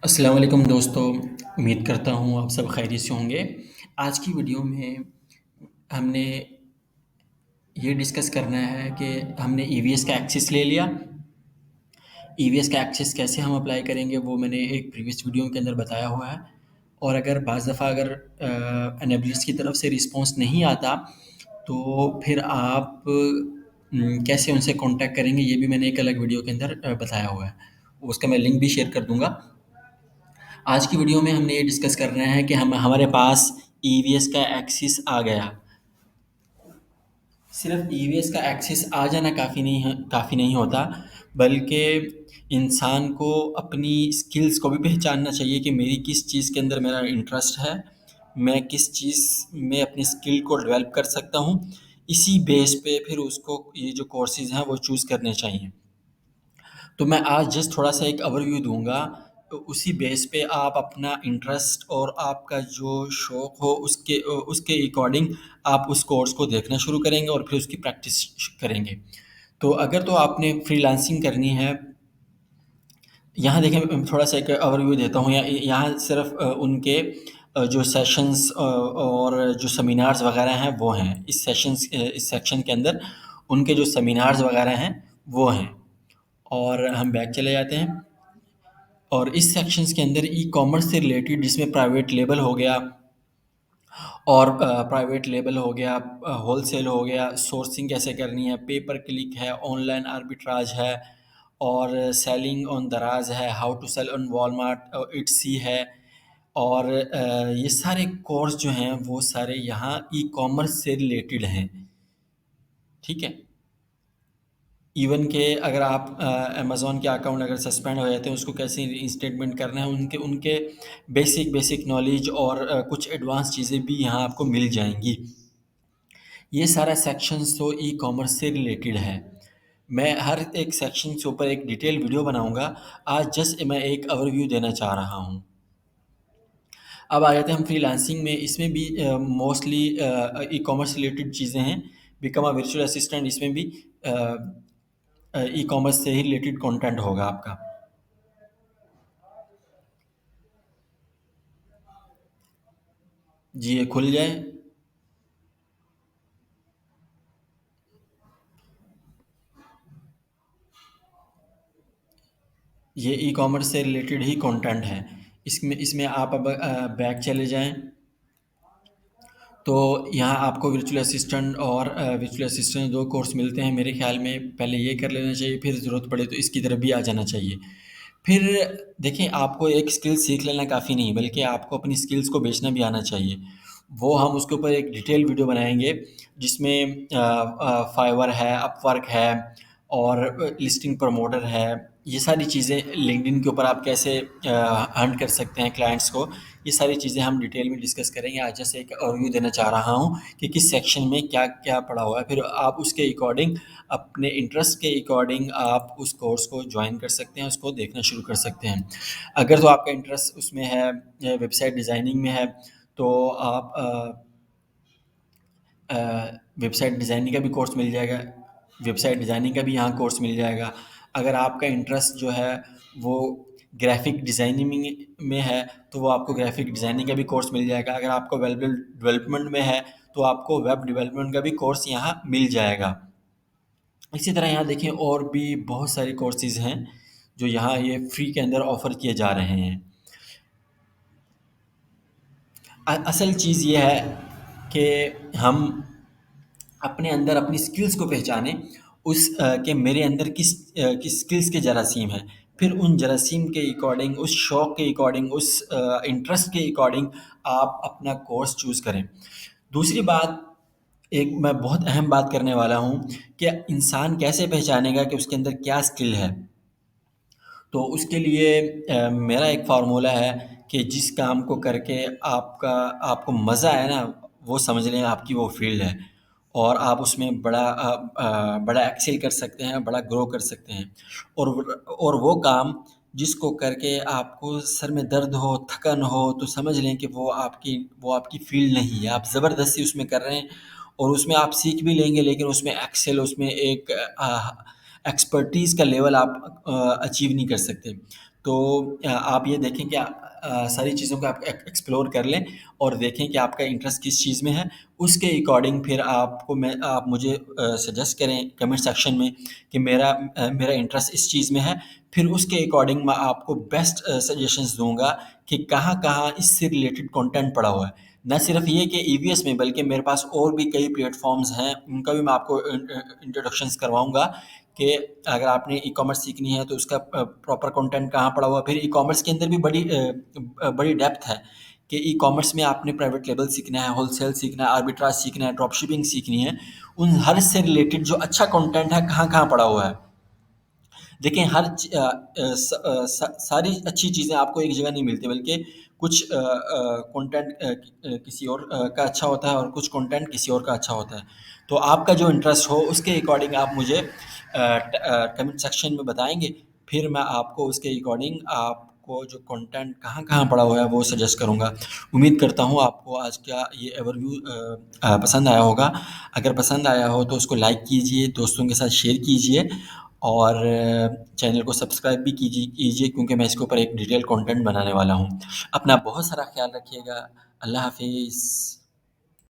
अस्सलाम वालेकुम दोस्तों, उम्मीद करता हूँ आप सब खैरियत से होंगे। आज की वीडियो में हमने ये डिस्कस करना है कि हमने ईवीएस का एक्सेस ले लिया। ईवीएस का एक्सेस कैसे हम अप्लाई करेंगे वो मैंने एक प्रीवियस वीडियो के अंदर बताया हुआ है। और अगर बाज़ दफ़ा अगर एनेबलर्स की तरफ से रिस्पॉन्स नहीं आता तो फिर आप कैसे उनसे कॉन्टैक्ट करेंगे ये भी मैंने एक अलग वीडियो के अंदर बताया हुआ है। उसका मैं लिंक भी शेयर कर दूँगा। आज की वीडियो में हमने ये डिस्कस करना है कि हम हमारे पास ईवीएस का एक्सेस आ गया। सिर्फ ईवीएस का एक्सेस आ जाना काफ़ी नहीं होता, बल्कि इंसान को अपनी स्किल्स को भी पहचानना चाहिए कि मेरी किस चीज़ के अंदर मेरा इंटरेस्ट है, मैं किस चीज़ में अपनी स्किल को डेवलप कर सकता हूँ। इसी बेस पे फिर उसको ये जो कोर्सेज़ हैं वो चूज़ करने चाहिए। तो मैं आज जस्ट थोड़ा-सा एक ओवरव्यू दूँगा, तो उसी बेस पे आप अपना इंटरेस्ट और आपका जो शौक हो उसके अकॉर्डिंग आप उस कोर्स को देखना शुरू करेंगे और फिर उसकी प्रैक्टिस करेंगे। तो अगर तो आपने फ्रीलांसिंग करनी है, यहाँ देखें मैं थोड़ा-सा एक ओवरव्यू देता हूँ। यहाँ सिर्फ़ उनके जो सेशंस और जो सेमिनार्स वगैरह हैं वो हैं। इस सेक्शन के अंदर उनके जो सेमिनार्स वगैरह हैं वो हैं। और हम बैक चले जाते हैं और इस सेक्शंस के अंदर ई-कॉमर्स से रिलेटेड जिसमें प्राइवेट लेबल हो गया और प्राइवेट लेबल हो गया, होलसेल हो गया, सोर्सिंग कैसे करनी है, पे पर क्लिक है, ऑनलाइन आर्बिट्राज है और सेलिंग ऑन दराज है, how to sell on Walmart Etsy है। और ये सारे कोर्स जो हैं वो सारे यहाँ ई-कॉमर्स से रिलेटेड हैं, ठीक है? इवन के अगर आप अमेज़न के अकाउंट अगर सस्पेंड हो जाते हैं, उसको कैसे रीइंस्टेटमेंट करना है, उनके उनके बेसिक नॉलेज और कुछ एडवांस चीज़ें भी यहाँ आपको मिल जाएँगी। ये सारा सेक्शंस तो ई-कॉमर्स से रिलेटेड है। मैं हर एक सेक्शन के ऊपर एक डिटेल वीडियो बनाऊँगा। आज जस्ट मैं एक ओवरव्यू देना चाह रहा हूँ। अब आ जाते हैं हम फ्रीलांसिंग में, इसमें भी मोस्टली ई-कॉमर्स रिलेटेड चीज़ें हैं। बिकम अ वर्चुअल असिस्टेंट इसमें भी अ ई-कॉमर्स से ही रिलेटेड कंटेंट होगा आपका। जी, ये खुल जाए। ये ई-कॉमर्स से रिलेटेड ही कंटेंट है। इसमें इसमें आप अब बैक चले जाएँ, तो यहाँ आपको वर्चुअल असिस्टेंट और वर्चुअल असिस्टेंट 2 कोर्स मिलते हैं। मेरे ख़्याल में पहले ये कर लेना चाहिए, फिर ज़रूरत पड़े तो इसकी तरफ भी आ जाना चाहिए। फिर देखिए, आपको एक स्किल सीख लेना काफ़ी नहीं, बल्कि आपको अपनी स्किल्स को बेचना भी आना चाहिए। वो हम उसके ऊपर एक डिटेल वीडियो बनाएँगे, जिसमें फाइवर है, अपवर्क है और लिस्टिंग प्रमोटर है। ये सारी चीज़ें लिंक्डइन के ऊपर आप कैसे हंट कर सकते हैं क्लाइंट्स को, ये सारी चीज़ें हम डिटेल में डिस्कस करेंगे। आज जैसे एक ओवरव्यू देना चाह रहा हूँ कि किस सेक्शन में क्या-क्या पड़ा हुआ है, फिर आप उसके अकॉर्डिंग, अपने इंटरेस्ट के अकॉर्डिंग आप उस कोर्स को जॉइन कर सकते हैं, उसको देखना शुरू कर सकते हैं। अगर तो आपका इंटरेस्ट उसमें है, वेबसाइट डिज़ाइनिंग में है, तो आप अ, वेबसाइट डिज़ाइनिंग का भी कोर्स मिल जाएगा। वेबसाइट डिज़ाइनिंग का भी यहाँ कोर्स मिल जाएगा। अगर आपका इंटरेस्ट जो है वो ग्राफ़िक डिज़ाइनिंग में है, तो वो आपको ग्राफ़िक डिज़ाइनिंग का भी कोर्स मिल जाएगा। अगर आपको वेब डेवलपमेंट में है, तो आपको वेब डेवलपमेंट का भी कोर्स यहाँ मिल जाएगा। इसी तरह यहाँ देखिए, और भी बहुत सारे कोर्सेज़ हैं, जो यहाँ ये फ्री के अंदर ऑफ़र किए जा रहे हैं। असल चीज़ ये है कि हम अपने अंदर अपनी स्किल्स को पहचानें, कि मेरे अंदर किस स्किल्स के जरासीम हैं। फिर उन जरासीम के अकॉर्डिंग, उस शौक के अकॉर्डिंग, उस इंटरेस्ट के अकॉर्डिंग आप अपना कोर्स चूज़ करें। दूसरी बात, एक मैं बहुत अहम बात करने वाला हूँ कि इंसान कैसे पहचानेगा कि उसके अंदर क्या स्किल है। तो उसके लिए मेरा एक फ़ॉर्मूला है कि जिस काम को करके आपको मज़ा आए ना, वो समझ लें आपकी वो फ़ील्ड है और आप उसमें बड़ा एक्सेल कर सकते हैं, बड़ा ग्रो कर सकते हैं। और वो काम जिसको करके आपको सर में दर्द हो, थकन हो, तो समझ लें कि वो आपकी फ़ील्ड नहीं है। आप ज़बरदस्ती उसमें कर रहे हैं और उसमें आप सीख भी लेंगे, लेकिन उसमें एक्सेल, उसमें एक एक्सपर्टीज़ का लेवल आप अचीव नहीं कर सकते। तो आप ये देखें कि सारी चीज़ों को आप एक्सप्लोर कर लें और देखें कि आपका इंटरेस्ट किस चीज़ में है। उसके अकॉर्डिंग फिर आप मुझे सजेस्ट करें कमेंट सेक्शन में कि मेरा इंटरेस्ट इस चीज़ में है। फिर उसके अकॉर्डिंग मैं आपको बेस्ट सजेशंस दूँगा कि कहाँ-कहाँ इससे रिलेटेड कंटेंट पड़ा हुआ है। ना सिर्फ़ ये कि ईवीएस में, बल्कि मेरे पास और भी कई प्लेटफ़ॉर्म्स हैं, उनका भी मैं आपको इंट्रोडक्शंस करवाऊँगा कि अगर आपने ई-कॉमर्स सीखनी है तो उसका प्रॉपर कंटेंट कहाँ पड़ा हुआ है। फिर ई-कॉमर्स के अंदर भी बड़ी डेप्थ है कि ई-कॉमर्स में आपने प्राइवेट लेबल सीखना है, होलसेल सीखना है, आर्बिट्राज सीखना है, ड्रॉप शिपिंग सीखनी है। उन हर से रिलेटेड जो अच्छा कंटेंट है, कहाँ-कहाँ पड़ा हुआ है। देखिए सारी अच्छी चीज़ें आपको एक जगह नहीं मिलती, बल्कि कुछ कंटेंट किसी और का अच्छा होता है और कुछ कंटेंट किसी और का अच्छा होता है। तो आपका जो इंटरेस्ट हो उसके अकॉर्डिंग आप मुझे कमेंट सेक्शन में बताएँगे, फिर मैं आपको उसके अकॉर्डिंग आपको जो कंटेंट कहाँ-कहाँ पड़ा हुआ है वो सजेस्ट करूँगा। उम्मीद करता हूँ आपको आज का ये ओवरव्यू पसंद आया होगा। अगर पसंद आया हो तो उसको लाइक कीजिए, दोस्तों के साथ शेयर कीजिए और चैनल को सब्सक्राइब भी कीजिए क्योंकि मैं इसके ऊपर एक डिटेल कंटेंट बनाने वाला हूँ। अपना बहुत सारा ख़्याल रखिएगा। अल्लाह हाफ़िज़।